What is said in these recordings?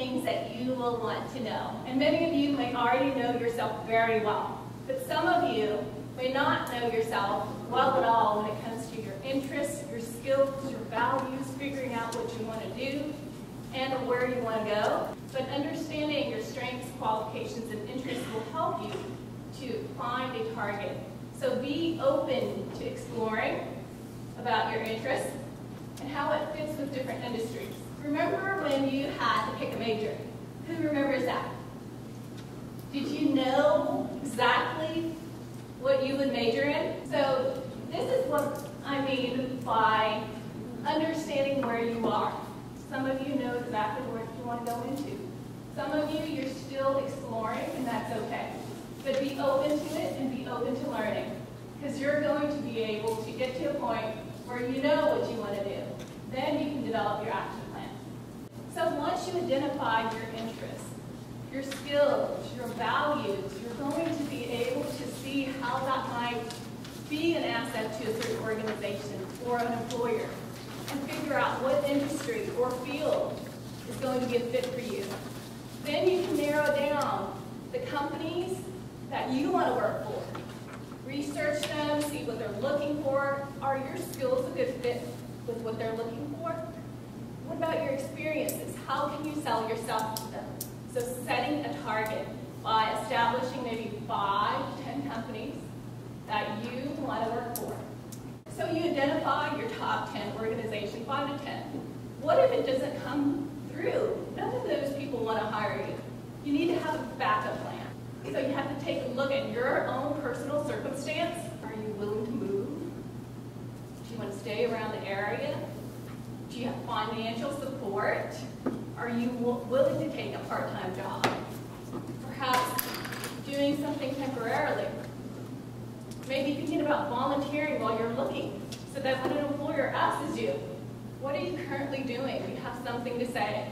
things that you will want to know. And many of you may already know yourself very well, but some of you may not know yourself well at all when it comes to your interests, your skills, your values, figuring out what you want to do, and where you want to go. But understanding your strengths, qualifications, and interests will help you to find a target. So be open to exploring about your interests and how it fits with different industries. Remember when you had to pick a major? Who remembers that? Did you know exactly what you would major in? So this is what I mean by understanding where you are. Some of you know exactly what you want to go into. Some of you, you're still exploring, and that's okay. But be open to it and be open to learning, because you're going to be able to get to a point where you know what you want to do. Then you can develop your action plan. So once you identify your interests, your skills, your values, you're going to be able to see how that might be an asset to a certain organization or an employer, and figure out what industry or field is going to be a fit for you. Then you can narrow down the companies that you want to work for. Research them, see what they're looking for. Are your skills a good fit with what they're looking for? What about your experiences? How can you sell yourself to them? So setting a target by establishing maybe 5 to 10 companies that you want to work for. So you identify your top 10 organization, 5 to 10. What if it doesn't come through? None of those people want to hire you. You need to have a backup plan. So you have to take a look at your own personal circumstance. Are you willing to move? Do you want to stay around the area? Do you have financial support? Are you willing to take a part-time job? Perhaps doing something temporarily. Maybe thinking about volunteering while you're looking, so that when an employer asks you, what are you currently doing? You have something to say.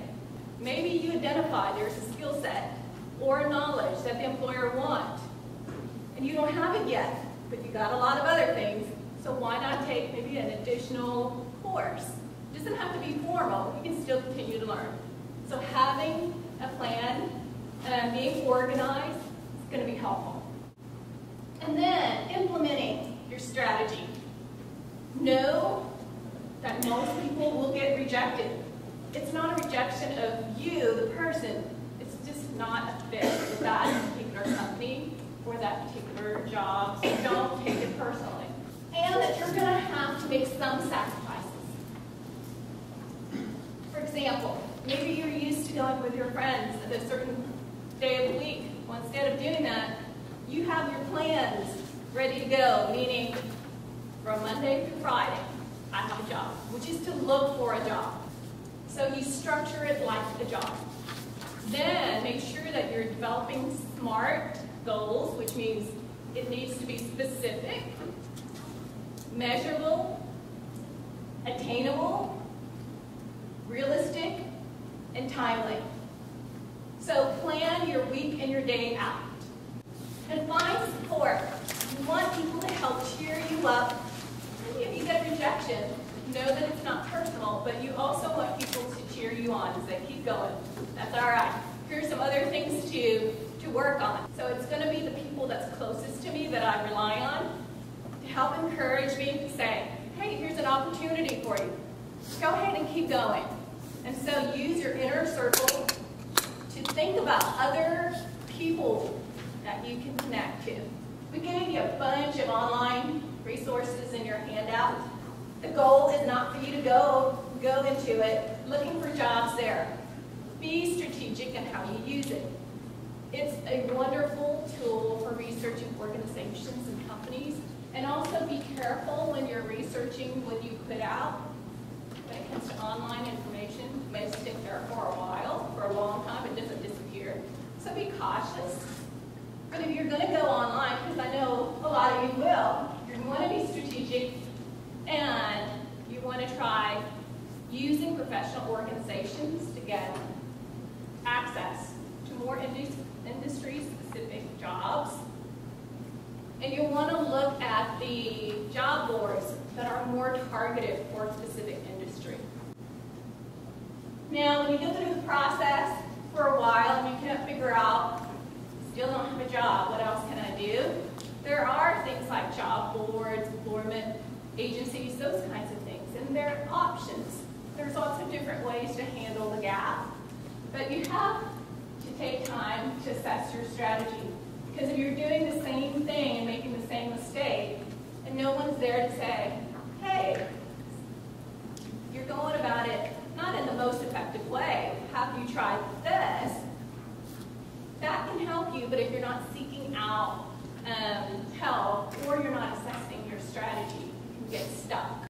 Maybe you identify there's a skill set or knowledge that the employer wants, and you don't have it yet, but you got a lot of other things, so why not take maybe an additional course? It doesn't have to be formal, you can still continue to learn. So having a plan and being organized is going to be helpful. And then implementing your strategy. Know that most people will get rejected. It's not a rejection of you, the person. It's just not a fit with that particular company or that particular job. So don't take it personally. And that you're going to have to make some sacrifices. For example, maybe you're used to going with your friends at a certain day of the week. Well, instead of doing that, you have your plans ready to go, meaning from Monday through Friday, I have a job, which is to look for a job. So you structure it like a job. Then make sure that you're developing SMART goals, which means it needs to be specific, measurable, attainable, realistic, and timely. So plan your week and your day out. And find support. You want people to help cheer you up. If you get rejection, know that it's not personal, but you also want people to cheer you on and say, keep going. That's all right. Here's some other things to work on. So it's going to be the people that's closest to me that I rely on to help encourage me to say, hey, here's an opportunity for you. Go ahead and keep going. And so use your inner circle to think about other people that you can connect to. We gave you a bunch of online resources in your handout. The goal is not for you to go into it looking for jobs there. Be strategic in how you use it. It's a wonderful tool for researching organizations and companies. And also be careful when you're researching what you put out. When it comes to online information, it may stick there for a while, for a long time, it doesn't disappear. So be cautious. But if you're going to go online, because I know a lot of you will, you're going to be strategic and you want to try using professional organizations to get access to more industry-specific jobs. And you'll want to look at the job boards that are more targeted for a specific industry. Now, when you go through the process, for a while and you can't figure out, still don't have a job, what else can I do? There are things like job boards, employment agencies, those kinds of things, and there are options. There's lots of different ways to handle the gap, but you have to take time to assess your strategy, because if you're doing the same thing and making the same mistake, and no one's there to say, hey, you're going about it not in the most effective way, have you tried this? That can help you, but if you're not seeking out help or you're not assessing your strategy, you can get stuck.